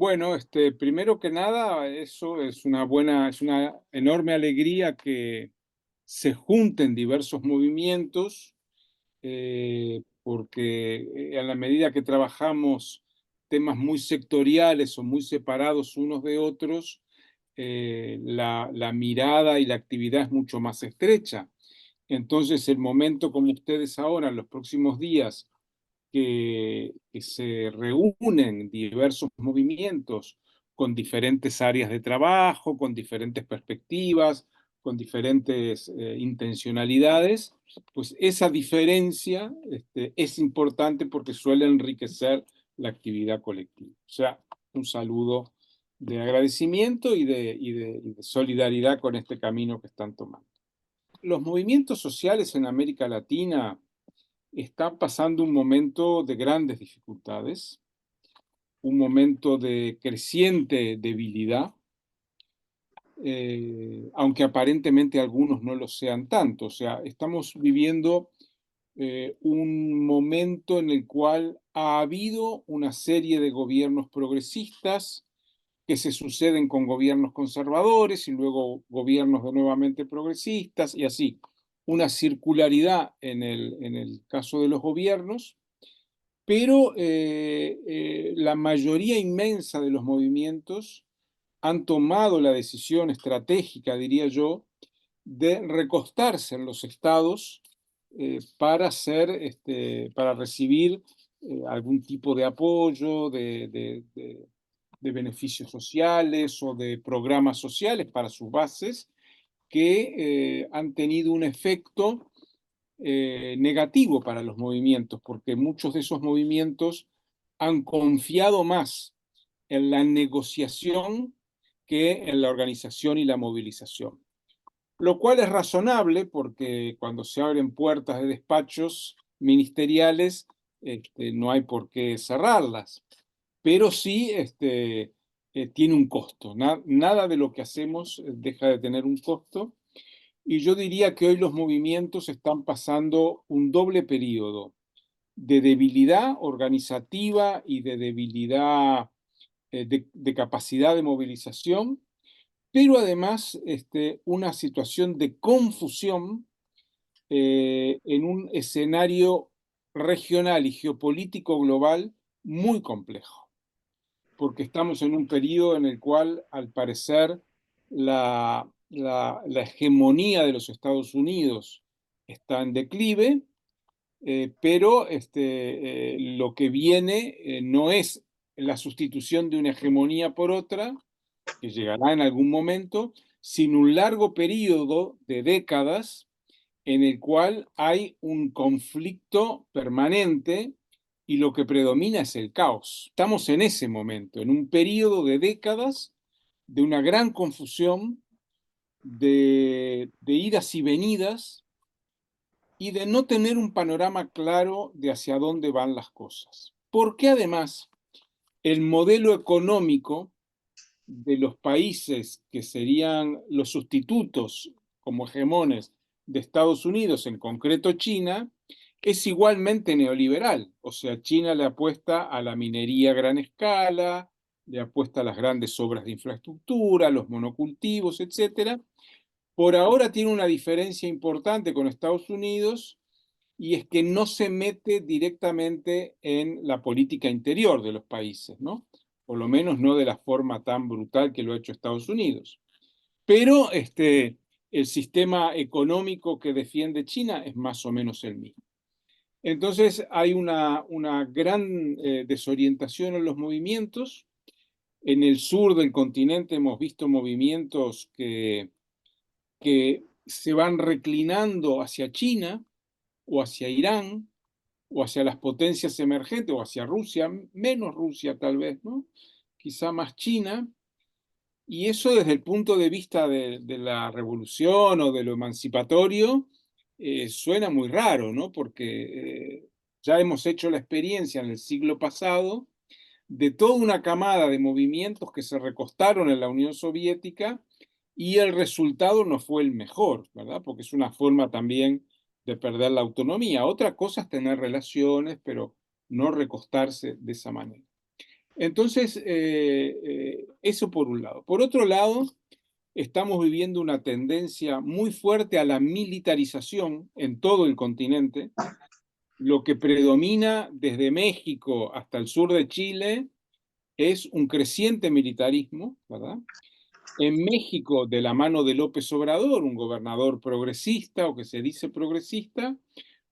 Bueno, primero que nada, eso es una enorme alegría que se junten diversos movimientos, porque a la medida que trabajamos temas muy sectoriales o muy separados unos de otros, la mirada y la actividad es mucho más estrecha. Entonces, el momento como ustedes ahora, en los próximos días, que se reúnen diversos movimientos con diferentes áreas de trabajo, con diferentes perspectivas, con diferentes intencionalidades, pues esa diferencia es importante porque suele enriquecer la actividad colectiva. O sea, un saludo de agradecimiento y de solidaridad con este camino que están tomando. Los movimientos sociales en América Latina está pasando un momento de grandes dificultades, un momento de creciente debilidad, aunque aparentemente algunos no lo sean tanto. O sea, estamos viviendo un momento en el cual ha habido una serie de gobiernos progresistas que se suceden con gobiernos conservadores y luego gobiernos de nuevamente progresistas y así. Una circularidad en el caso de los gobiernos, pero la mayoría inmensa de los movimientos han tomado la decisión estratégica, diría yo, de recostarse en los estados para recibir algún tipo de apoyo, de beneficios sociales o de programas sociales para sus bases que han tenido un efecto negativo para los movimientos, porque muchos de esos movimientos han confiado más en la negociación que en la organización y la movilización. Lo cual es razonable porque cuando se abren puertas de despachos ministeriales, no hay por qué cerrarlas, pero sí tiene un costo. Nada de lo que hacemos deja de tener un costo, y yo diría que hoy los movimientos están pasando un doble periodo de debilidad organizativa y de debilidad de capacidad de movilización, pero además una situación de confusión en un escenario regional y geopolítico global muy complejo, porque estamos en un periodo en el cual, al parecer, la hegemonía de los Estados Unidos está en declive, pero lo que viene no es la sustitución de una hegemonía por otra, que llegará en algún momento, sino un largo periodo de décadas en el cual hay un conflicto permanente y lo que predomina es el caos. Estamos en ese momento, en un periodo de décadas de una gran confusión, de idas y venidas y de no tener un panorama claro de hacia dónde van las cosas. Porque además el modelo económico de los países que serían los sustitutos como hegemones de Estados Unidos, en concreto China, es igualmente neoliberal. O sea, China le apuesta a la minería a gran escala, le apuesta a las grandes obras de infraestructura, los monocultivos, etcétera. Por ahora tiene una diferencia importante con Estados Unidos, y es que no se mete directamente en la política interior de los países, ¿no? Por lo menos no de la forma tan brutal que lo ha hecho Estados Unidos. Pero el sistema económico que defiende China es más o menos el mismo. Entonces hay una gran desorientación en los movimientos. En el sur del continente hemos visto movimientos que se van reclinando hacia China o hacia Irán o hacia las potencias emergentes o hacia Rusia, menos Rusia tal vez, ¿no? Quizá más China. Y eso desde el punto de vista de la revolución o de lo emancipatorio suena muy raro, ¿no? Porque ya hemos hecho la experiencia en el siglo pasado de toda una camada de movimientos que se recostaron en la Unión Soviética y el resultado no fue el mejor, ¿verdad? Porque es una forma también de perder la autonomía. Otra cosa es tener relaciones, pero no recostarse de esa manera. Entonces, eso por un lado. Por otro lado, estamos viviendo una tendencia muy fuerte a la militarización en todo el continente. Lo que predomina desde México hasta el sur de Chile es un creciente militarismo, ¿verdad? En México, de la mano de López Obrador, un gobernador progresista o que se dice progresista,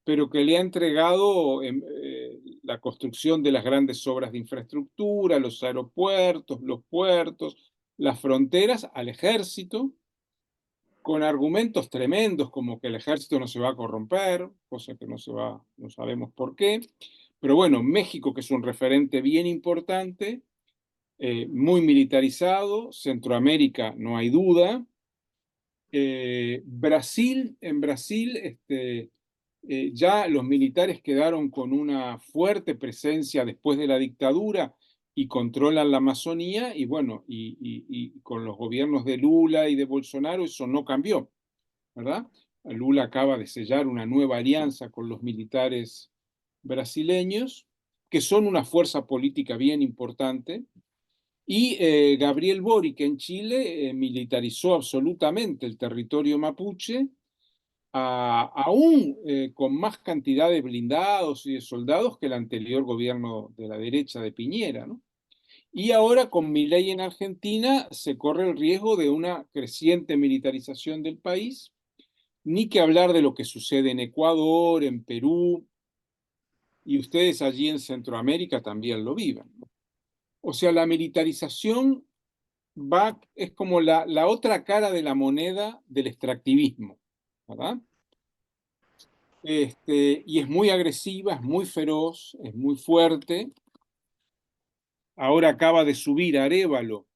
pero que le ha entregado la construcción de las grandes obras de infraestructura, los aeropuertos, los puertos, las fronteras al ejército, con argumentos tremendos como que el ejército no se va a corromper, cosa que no sabemos por qué. Pero bueno, México, que es un referente bien importante, muy militarizado, Centroamérica, no hay duda. En Brasil, ya los militares quedaron con una fuerte presencia después de la dictadura y controlan la Amazonía, y bueno, y con los gobiernos de Lula y de Bolsonaro eso no cambió, ¿verdad? Lula acaba de sellar una nueva alianza con los militares brasileños, que son una fuerza política bien importante, y Gabriel Boric en Chile militarizó absolutamente el territorio mapuche, aún con más cantidad de blindados y de soldados que el anterior gobierno de la derecha de Piñera, ¿no? Y ahora con Milei en Argentina se corre el riesgo de una creciente militarización del país, ni que hablar de lo que sucede en Ecuador, en Perú, y ustedes allí en Centroamérica también lo viven, ¿no? O sea, la militarización es como la otra cara de la moneda del extractivismo, ¿verdad? Y es muy agresiva, es muy feroz, es muy fuerte. Ahora acaba de subir Arévalo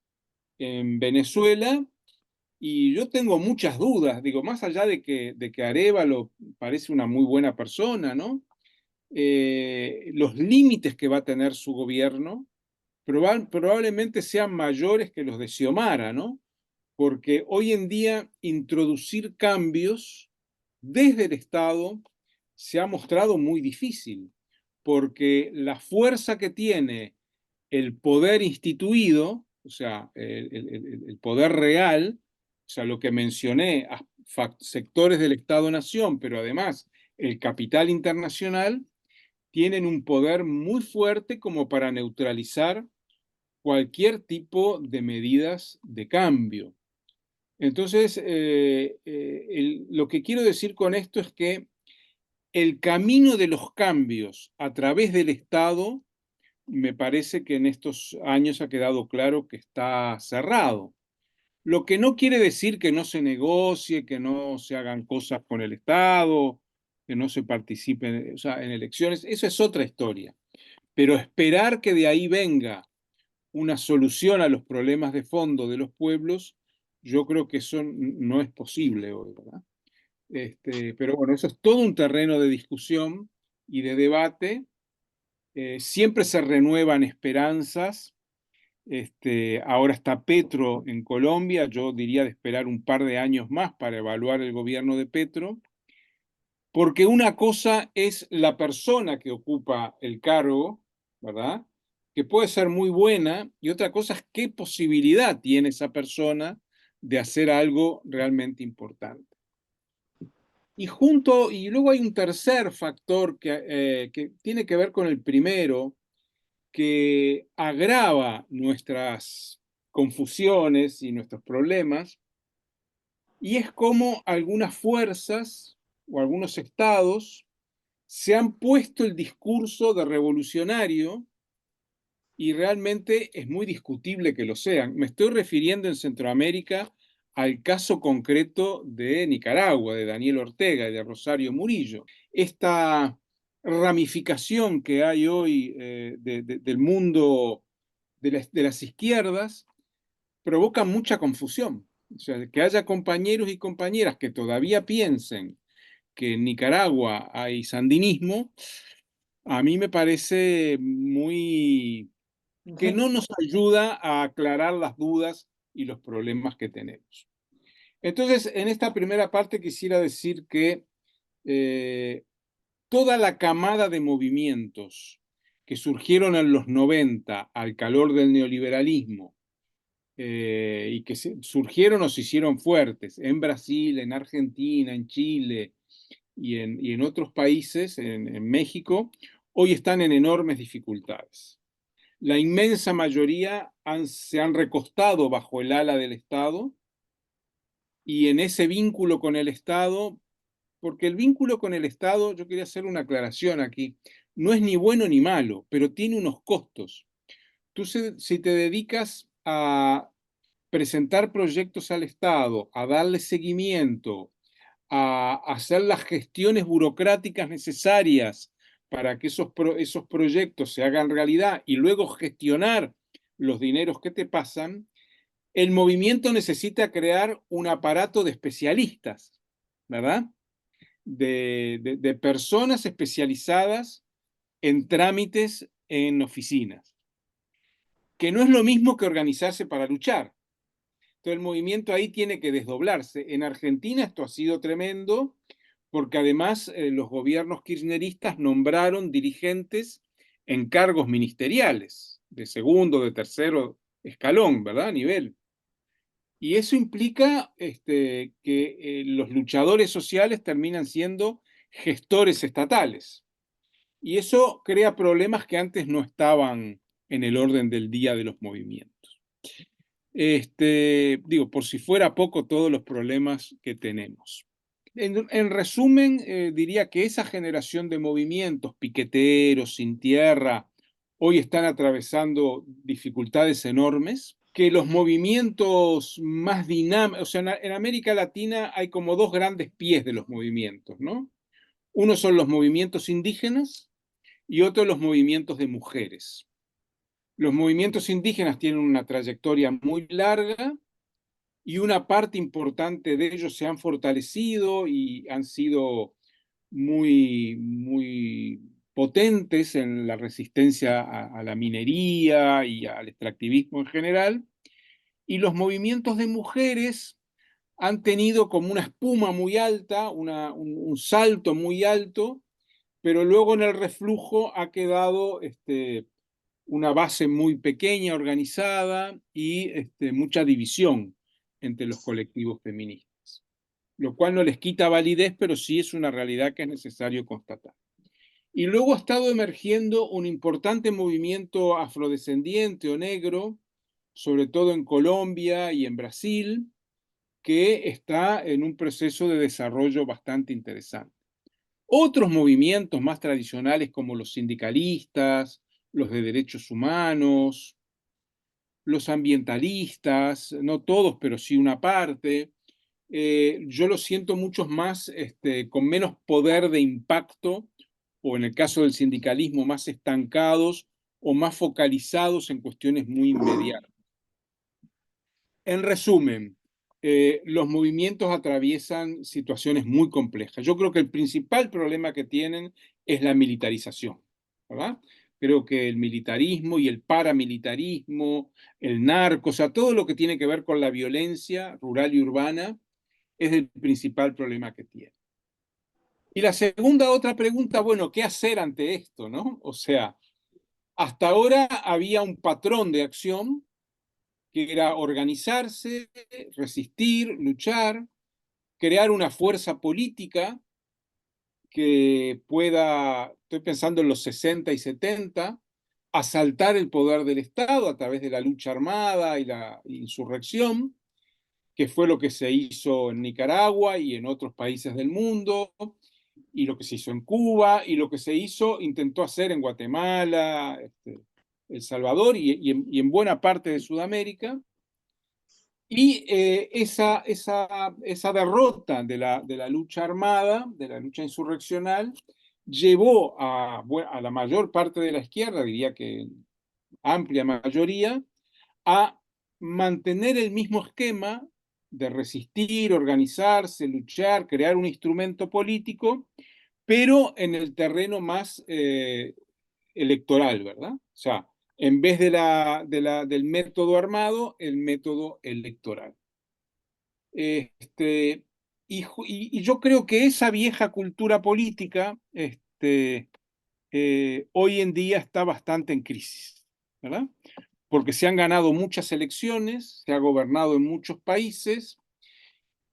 en Venezuela y yo tengo muchas dudas, digo, más allá de que Arévalo parece una muy buena persona, ¿no? Los límites que va a tener su gobierno probablemente sean mayores que los de Xiomara, ¿no? Porque hoy en día introducir cambios desde el Estado se ha mostrado muy difícil, porque la fuerza que tiene el poder instituido, o sea, el poder real, o sea, lo que mencioné, sectores del Estado-Nación, pero además el capital internacional, tienen un poder muy fuerte como para neutralizar cualquier tipo de medidas de cambio. Entonces, lo que quiero decir con esto es que el camino de los cambios a través del Estado, me parece que en estos años ha quedado claro que está cerrado. Lo que no quiere decir que no se negocie, que no se hagan cosas con el Estado, que no se participe, o sea, en elecciones, eso es otra historia. Pero esperar que de ahí venga una solución a los problemas de fondo de los pueblos, yo creo que eso no es posible hoy, ¿verdad? Pero bueno, eso es todo un terreno de discusión y de debate. Siempre se renuevan esperanzas. Ahora está Petro en Colombia, yo diría de esperar un par de años más para evaluar el gobierno de Petro, porque una cosa es la persona que ocupa el cargo, ¿verdad? Que puede ser muy buena, y otra cosa es qué posibilidad tiene esa persona de hacer algo realmente importante. Y luego hay un tercer factor que tiene que ver con el primero, que agrava nuestras confusiones y nuestros problemas, y es cómo algunas fuerzas o algunos estados se han puesto el discurso de revolucionario y realmente es muy discutible que lo sean. Me estoy refiriendo en Centroamérica al caso concreto de Nicaragua, de Daniel Ortega y de Rosario Murillo. Esta ramificación que hay hoy del mundo de las izquierdas provoca mucha confusión. O sea, que haya compañeros y compañeras que todavía piensen que en Nicaragua hay sandinismo, a mí me parece que no nos ayuda a aclarar las dudas y los problemas que tenemos. Entonces, en esta primera parte quisiera decir que eh, toda la camada de movimientos que surgieron en los 90 al calor del neoliberalismo, y que surgieron o se hicieron fuertes en Brasil, en Argentina, en Chile y en otros países, en México, hoy están en enormes dificultades. La inmensa mayoría se han recostado bajo el ala del Estado y en ese vínculo con el Estado, porque el vínculo con el Estado, yo quería hacer una aclaración aquí, no es ni bueno ni malo, pero tiene unos costos. Tú si te dedicas a presentar proyectos al Estado, a darle seguimiento, a hacer las gestiones burocráticas necesarias para que esos proyectos se hagan realidad y luego gestionar los dineros que te pasan, el movimiento necesita crear un aparato de especialistas, ¿verdad? De personas especializadas en trámites en oficinas, que no es lo mismo que organizarse para luchar. Entonces el movimiento ahí tiene que desdoblarse. En Argentina esto ha sido tremendo, porque además los gobiernos kirchneristas nombraron dirigentes en cargos ministeriales, de segundo, de tercero escalón, ¿verdad? Nivel. Y eso implica que los luchadores sociales terminan siendo gestores estatales. Y eso crea problemas que antes no estaban en el orden del día de los movimientos. Digo, por si fuera poco, todos los problemas que tenemos. En resumen, diría que esa generación de movimientos piqueteros, sin tierra, hoy están atravesando dificultades enormes, que los movimientos más dinámicos, o sea, en América Latina hay como dos grandes pies de los movimientos, ¿no? Uno son los movimientos indígenas y otro los movimientos de mujeres. Los movimientos indígenas tienen una trayectoria muy larga y una parte importante de ellos se han fortalecido y han sido muy potentes en la resistencia a la minería y al extractivismo en general. Y los movimientos de mujeres han tenido como una espuma muy alta, un salto muy alto, pero luego en el reflujo ha quedado una base muy pequeña, organizada y mucha división entre los colectivos feministas, lo cual no les quita validez, pero sí es una realidad que es necesario constatar. Y luego ha estado emergiendo un importante movimiento afrodescendiente o negro, sobre todo en Colombia y en Brasil, que está en un proceso de desarrollo bastante interesante. Otros movimientos más tradicionales como los sindicalistas, los de derechos humanos, los ambientalistas, no todos, pero sí una parte, yo los siento muchos más, con menos poder de impacto, o en el caso del sindicalismo, más estancados o más focalizados en cuestiones muy inmediatas. En resumen, los movimientos atraviesan situaciones muy complejas. Yo creo que el principal problema que tienen es la militarización, ¿verdad? Creo que el militarismo y el paramilitarismo, el narco, o sea, todo lo que tiene que ver con la violencia rural y urbana es el principal problema que tienen. Y la segunda otra pregunta, bueno, ¿qué hacer ante esto, no? O sea, hasta ahora había un patrón de acción que era organizarse, resistir, luchar, crear una fuerza política que pueda, estoy pensando en los 60 y 70, asaltar el poder del Estado a través de la lucha armada y la insurrección, que fue lo que se hizo en Nicaragua y en otros países del mundo, y lo que se hizo en Cuba, y lo que se intentó hacer en Guatemala, El Salvador y en buena parte de Sudamérica. Y esa derrota de la lucha armada, de la lucha insurreccional, llevó a la mayor parte de la izquierda, diría que amplia mayoría, a mantener el mismo esquema de resistir, organizarse, luchar, crear un instrumento político, pero en el terreno más electoral, ¿verdad? O sea, en vez del método armado, el método electoral. Este, y yo creo que esa vieja cultura política, hoy en día está bastante en crisis, ¿verdad? Porque se han ganado muchas elecciones, se ha gobernado en muchos países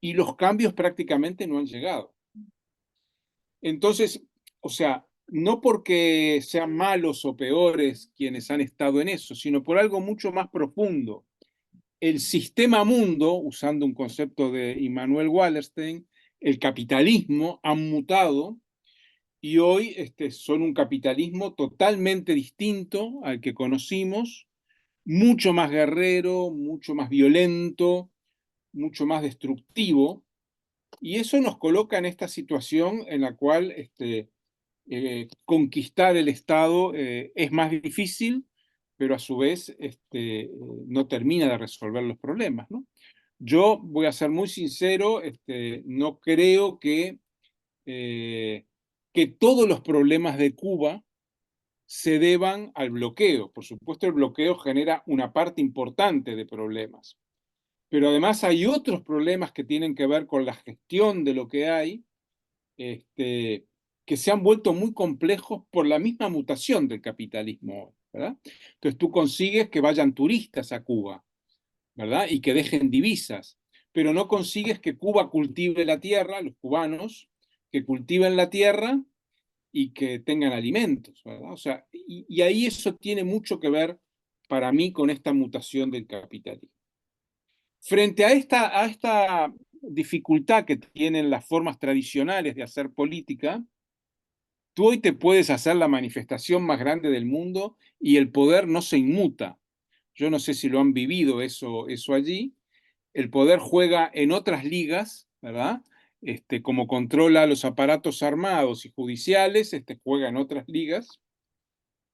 y los cambios prácticamente no han llegado. Entonces, o sea, no porque sean malos o peores quienes han estado en eso, sino por algo mucho más profundo. El sistema mundo, usando un concepto de Immanuel Wallerstein, el capitalismo han mutado y hoy son un capitalismo totalmente distinto al que conocimos, mucho más guerrero, mucho más violento, mucho más destructivo, y eso nos coloca en esta situación en la cual conquistar el Estado es más difícil, pero a su vez no termina de resolver los problemas, ¿no? Yo voy a ser muy sincero, no creo eh, que todos los problemas de Cuba se deban al bloqueo. Por supuesto, el bloqueo genera una parte importante de problemas, pero además hay otros problemas que tienen que ver con la gestión de lo que hay, que se han vuelto muy complejos por la misma mutación del capitalismo, ¿verdad? Entonces tú consigues que vayan turistas a Cuba, ¿verdad? Y que dejen divisas, pero no consigues que Cuba cultive la tierra, los cubanos, que cultiven la tierra y que tengan alimentos, ¿verdad? O sea, y ahí eso tiene mucho que ver para mí con esta mutación del capitalismo. Frente a esta dificultad que tienen las formas tradicionales de hacer política, tú hoy te puedes hacer la manifestación más grande del mundo y el poder no se inmuta. Yo no sé si lo han vivido eso allí. El poder juega en otras ligas, ¿verdad? Como controla los aparatos armados y judiciales, juega en otras ligas.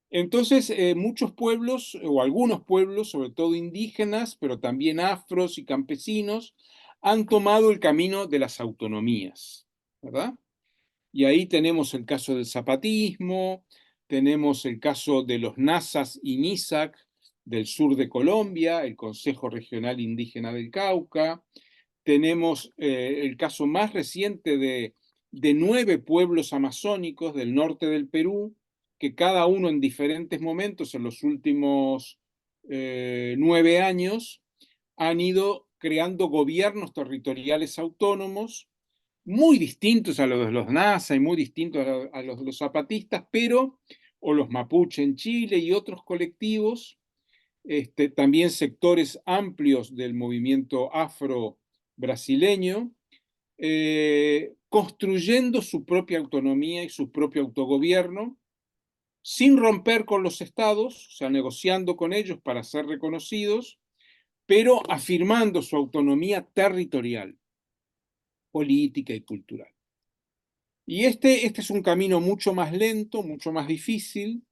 Entonces, muchos pueblos, o algunos pueblos, sobre todo indígenas, pero también afros y campesinos, han tomado el camino de las autonomías, ¿verdad? Y ahí tenemos el caso del zapatismo, tenemos el caso de los NASAs y MISAC del sur de Colombia, el Consejo Regional Indígena del Cauca, tenemos el caso más reciente de 9 pueblos amazónicos del norte del Perú, que cada uno en diferentes momentos en los últimos 9 años han ido creando gobiernos territoriales autónomos muy distintos a los de los NASA y muy distintos a los de los zapatistas, pero, o los mapuche en Chile y otros colectivos, también sectores amplios del movimiento afro brasileño, construyendo su propia autonomía y su propio autogobierno, sin romper con los estados, o sea, negociando con ellos para ser reconocidos, pero afirmando su autonomía territorial, política y cultural. Y este es un camino mucho más lento, mucho más difícil,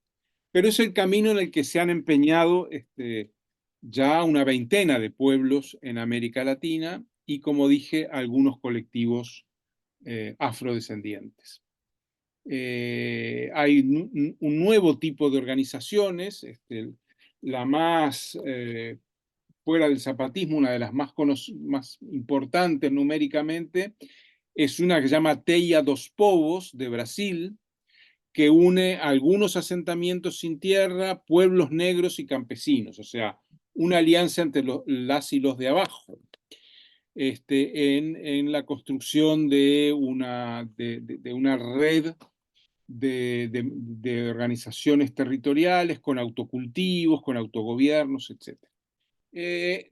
pero es el camino en el que se han empeñado ya una veintena de pueblos en América Latina y, como dije, algunos colectivos afrodescendientes. Hay un nuevo tipo de organizaciones, la más fuera del zapatismo, una de las más importantes numéricamente, es una que se llama Teia dos Povos de Brasil, que une algunos asentamientos sin tierra, pueblos negros y campesinos, o sea, una alianza entre las y los de abajo, en la construcción de una red de organizaciones territoriales con autocultivos, con autogobiernos, etc.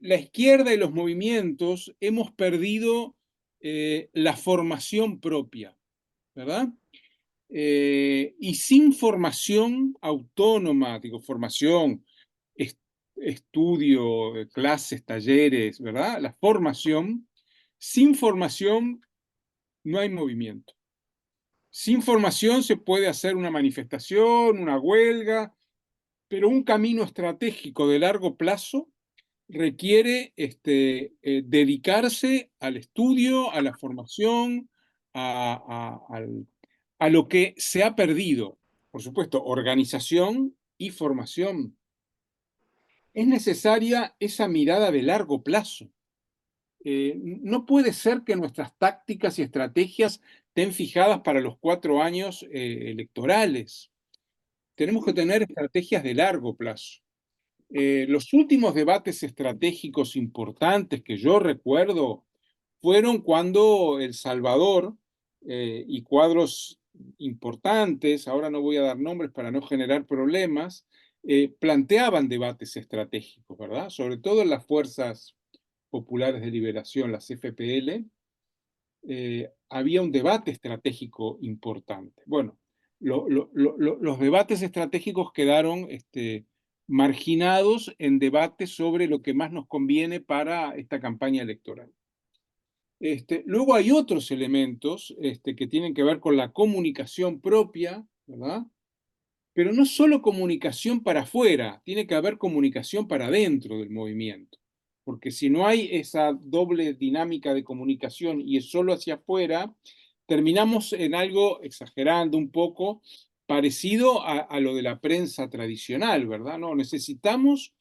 La izquierda y los movimientos hemos perdido la formación propia, ¿verdad? Y sin formación autónoma, digo, formación, estudio, clases, talleres, ¿verdad? La formación, sin formación no hay movimiento. Sin formación se puede hacer una manifestación, una huelga, pero un camino estratégico de largo plazo requiere dedicarse al estudio, a la formación, a lo que se ha perdido. Por supuesto, organización y formación. Es necesaria esa mirada de largo plazo. No puede ser que nuestras tácticas y estrategias estén fijadas para los 4 años electorales. tenemos que tener estrategias de largo plazo. Los últimos debates estratégicos importantes que yo recuerdo fueron cuando El Salvador y cuadros importantes, ahora no voy a dar nombres para no generar problemas, planteaban debates estratégicos, ¿verdad? Sobre todo en las fuerzas populares de liberación, las FPL, había un debate estratégico importante. Bueno, los debates estratégicos quedaron marginados en debates sobre lo que más nos conviene para esta campaña electoral. Luego hay otros elementos que tienen que ver con la comunicación propia, ¿verdad? Pero no solo comunicación para afuera, tiene que haber comunicación para adentro del movimiento. Porque si no hay esa doble dinámica de comunicación y es solo hacia afuera, terminamos en algo, exagerando un poco, parecido a lo de la prensa tradicional, ¿verdad? No, necesitamos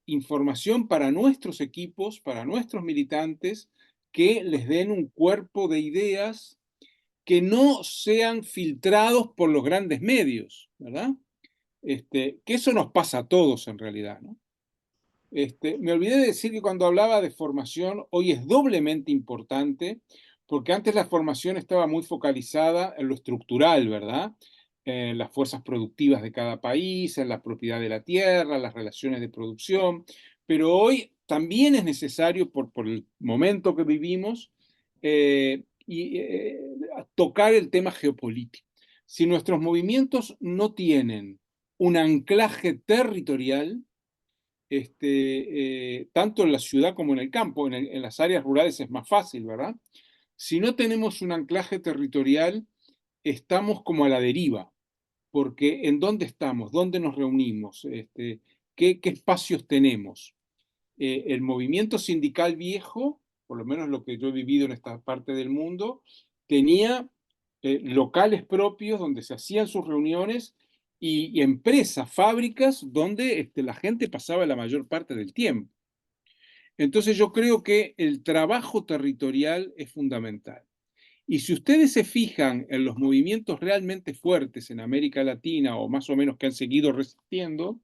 información para nuestros equipos, para nuestros militantes, que les den un cuerpo de ideas que no sean filtrados por los grandes medios, ¿verdad? Que eso nos pasa a todos en realidad, ¿no? Me olvidé de decir que cuando hablaba de formación, hoy es doblemente importante, porque antes la formación estaba muy focalizada en lo estructural, ¿verdad? En las fuerzas productivas de cada país, en la propiedad de la tierra, las relaciones de producción, pero hoy también es necesario, por el momento que vivimos, tocar el tema geopolítico. Si nuestros movimientos no tienen un anclaje territorial, tanto en la ciudad como en el campo, en las áreas rurales es más fácil, ¿verdad? Si no tenemos un anclaje territorial, estamos como a la deriva, porque ¿en dónde estamos? ¿Dónde nos reunimos? ¿Qué espacios tenemos? El movimiento sindical viejo, por lo menos lo que yo he vivido en esta parte del mundo, tenía locales propios donde se hacían sus reuniones y empresas, fábricas donde la gente pasaba la mayor parte del tiempo. Entonces yo creo que el trabajo territorial es fundamental. Y si ustedes se fijan en los movimientos realmente fuertes en América Latina o más o menos que han seguido resistiendo,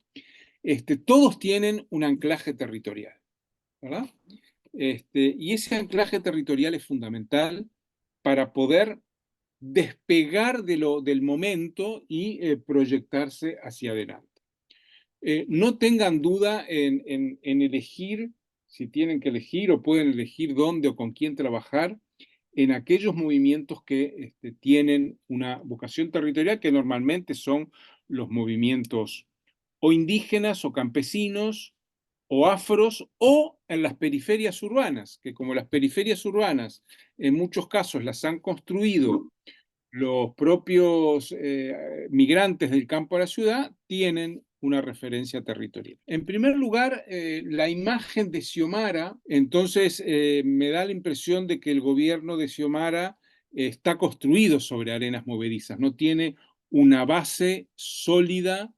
todos tienen un anclaje territorial, ¿verdad? Y ese anclaje territorial es fundamental para poder despegar del momento y proyectarse hacia adelante. No tengan duda en elegir, si tienen que elegir o pueden elegir dónde o con quién trabajar, en aquellos movimientos que tienen una vocación territorial, que normalmente son los movimientos o indígenas o campesinos o afros, o en las periferias urbanas, que como las periferias urbanas en muchos casos las han construido los propios migrantes del campo a la ciudad, tienen una referencia territorial. En primer lugar, la imagen de Xiomara, entonces me da la impresión de que el gobierno de Xiomara está construido sobre arenas movedizas, no tiene una base sólida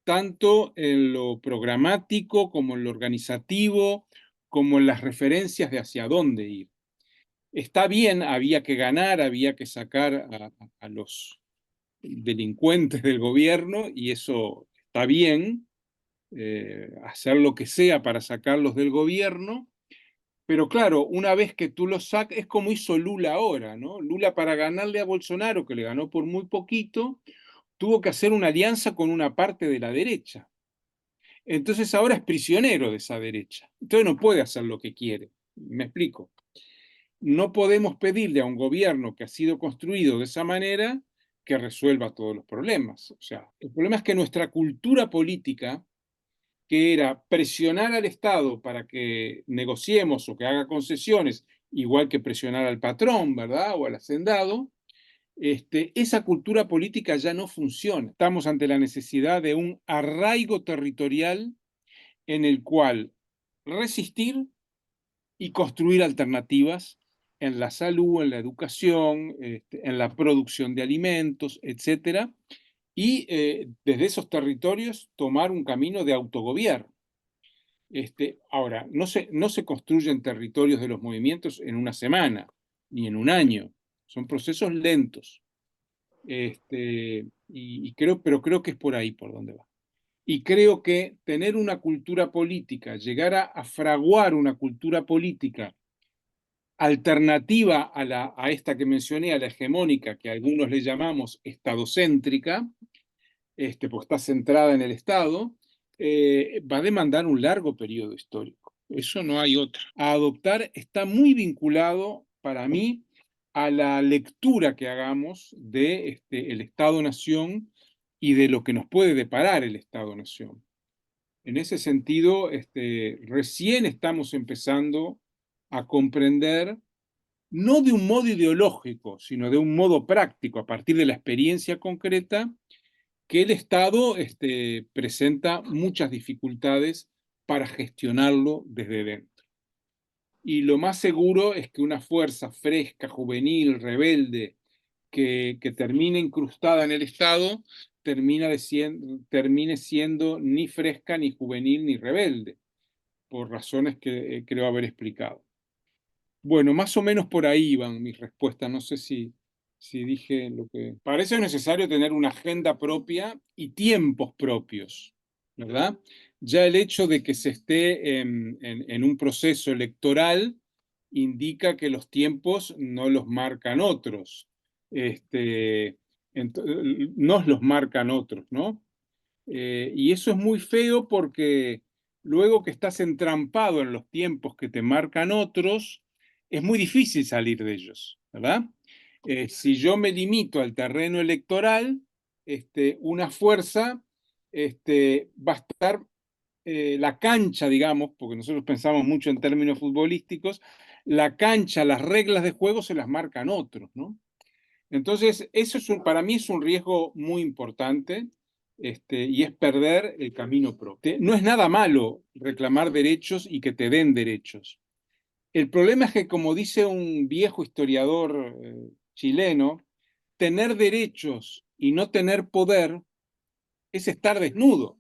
tanto en lo programático como en lo organizativo, como en las referencias de hacia dónde ir. Está bien, había que ganar, había que sacar a los delincuentes del gobierno y eso está bien, hacer lo que sea para sacarlos del gobierno, pero claro, una vez que tú los sacas, es como hizo Lula ahora, ¿no? Lula para ganarle a Bolsonaro, que le ganó por muy poquito, tuvo que hacer una alianza con una parte de la derecha. Entonces ahora es prisionero de esa derecha. Entonces no puede hacer lo que quiere. Me explico. No podemos pedirle a un gobierno que ha sido construido de esa manera que resuelva todos los problemas. O sea, el problema es que nuestra cultura política, que era presionar al Estado para que negociemos o que haga concesiones, igual que presionar al patrón, ¿verdad? O al hacendado, esa cultura política ya no funciona. Estamos ante la necesidad de un arraigo territorial en el cual resistir y construir alternativas en la salud, en la educación, en la producción de alimentos, etcétera, y desde esos territorios tomar un camino de autogobierno. Ahora, no se construyen territorios de los movimientos en una semana, ni en un año, son procesos lentos. pero creo que es por ahí por donde va. Y creo que tener una cultura política, llegar a fraguar una cultura política alternativa a esta que mencioné, a la hegemónica, que algunos le llamamos estadocéntrica, porque está centrada en el Estado, va a demandar un largo periodo histórico. Eso no hay otra. A adoptar está muy vinculado, para mí, a la lectura que hagamos de el Estado-Nación y de lo que nos puede deparar el Estado-Nación. En ese sentido, recién estamos empezando a comprender, no de un modo ideológico, sino de un modo práctico, a partir de la experiencia concreta, que el Estado presenta muchas dificultades para gestionarlo desde dentro. Y lo más seguro es que una fuerza fresca, juvenil, rebelde, que termine incrustada en el Estado, termine siendo ni fresca, ni juvenil, ni rebelde, por razones que creo haber explicado. Bueno, más o menos por ahí van mis respuestas. No sé si dije lo que... Parece necesario tener una agenda propia y tiempos propios, ¿verdad? Ya el hecho de que se esté en un proceso electoral indica que los tiempos no los marcan otros. Nos los marcan otros, ¿no? Y eso es muy feo porque luego que estás entrampado en los tiempos que te marcan otros, es muy difícil salir de ellos, ¿verdad? Si yo me limito al terreno electoral, una fuerza va a estar, la cancha, digamos, porque nosotros pensamos mucho en términos futbolísticos, la cancha, las reglas de juego se las marcan otros, ¿no? Entonces, eso para mí es un riesgo muy importante, y es perder el camino propio. No es nada malo reclamar derechos y que te den derechos. El problema es que, como dice un viejo historiador chileno, tener derechos y no tener poder es estar desnudo.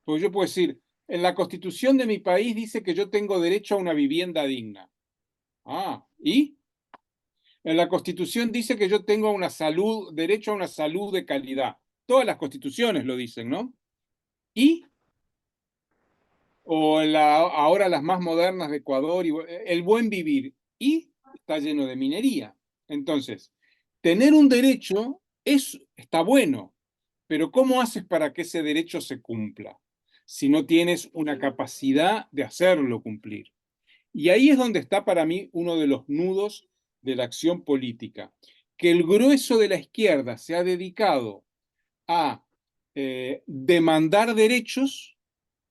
Porque yo puedo decir, en la constitución de mi país dice que yo tengo derecho a una vivienda digna. Ah, ¿y? En la Constitución dice que yo tengo una salud, derecho a una salud de calidad. Todas las constituciones lo dicen, ¿no? Y, o ahora las más modernas de Ecuador, el buen vivir. Y está lleno de minería. Entonces, tener un derecho está bueno, pero ¿cómo haces para que ese derecho se cumpla si no tienes una capacidad de hacerlo cumplir? Y ahí es donde está para mí uno de los nudos de la acción política, que el grueso de la izquierda se ha dedicado a demandar derechos,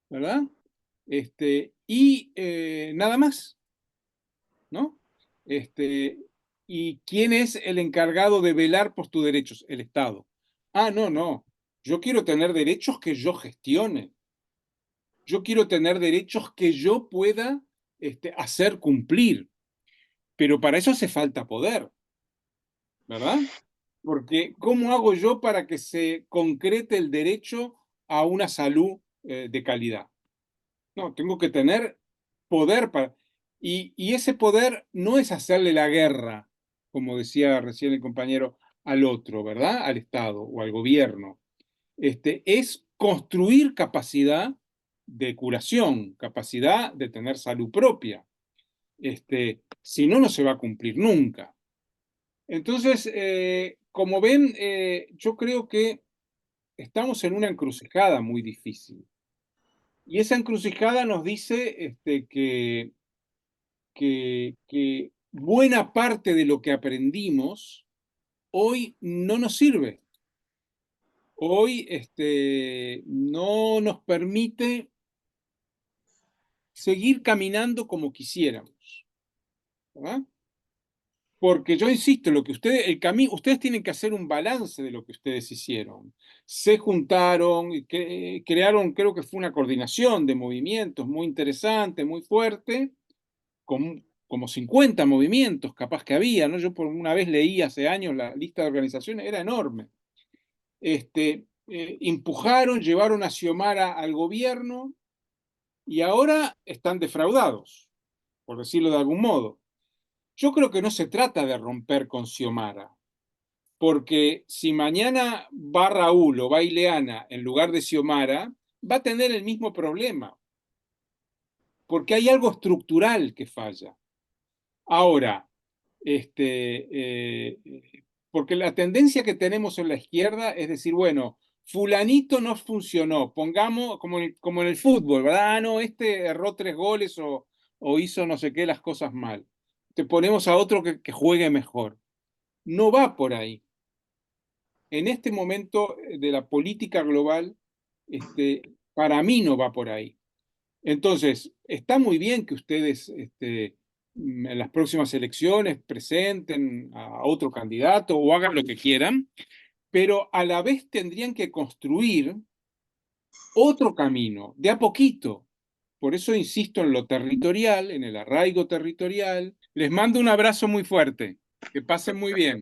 ¿verdad? Nada más, ¿no? ¿Y quién es el encargado de velar por tus derechos? El Estado. Ah, no, no. Yo quiero tener derechos que yo gestione. Yo quiero tener derechos que yo pueda hacer cumplir. Pero para eso hace falta poder, ¿verdad? Porque ¿cómo hago yo para que se concrete el derecho a una salud de calidad? No, tengo que tener poder para... Y ese poder no es hacerle la guerra, como decía recién el compañero, al otro, ¿verdad? Al Estado o al gobierno. Es construir capacidad de curación, capacidad de tener salud propia. Si no, no se va a cumplir nunca. Entonces, como ven, yo creo que estamos en una encrucijada muy difícil. Y esa encrucijada nos dice que buena parte de lo que aprendimos hoy no nos sirve. Hoy no nos permite seguir caminando como quisiéramos, ¿verdad? Porque yo insisto, lo que ustedes tienen que hacer un balance de lo que ustedes hicieron. Se juntaron, crearon, creo que fue una coordinación de movimientos muy interesante, muy fuerte, con como 50 movimientos capaz que había, ¿no? Yo por una vez leí hace años la lista de organizaciones, era enorme. Empujaron, llevaron a Xiomara al gobierno y ahora están defraudados, por decirlo de algún modo. Yo creo que no se trata de romper con Xiomara. Porque si mañana va Raúl o va Ileana en lugar de Xiomara, va a tener el mismo problema, porque hay algo estructural que falla. Ahora, porque la tendencia que tenemos en la izquierda es decir, bueno, fulanito no funcionó, pongamos como en el fútbol, ¿verdad? Ah, no, este erró 3 goles o hizo no sé qué las cosas mal. Te ponemos a otro que juegue mejor. No va por ahí. En este momento de la política global, para mí no va por ahí. Entonces, está muy bien que ustedes en las próximas elecciones presenten a otro candidato o hagan lo que quieran, pero a la vez tendrían que construir otro camino, de a poquito. Por eso insisto en lo territorial, en el arraigo territorial. Les mando un abrazo muy fuerte. Que pasen muy bien.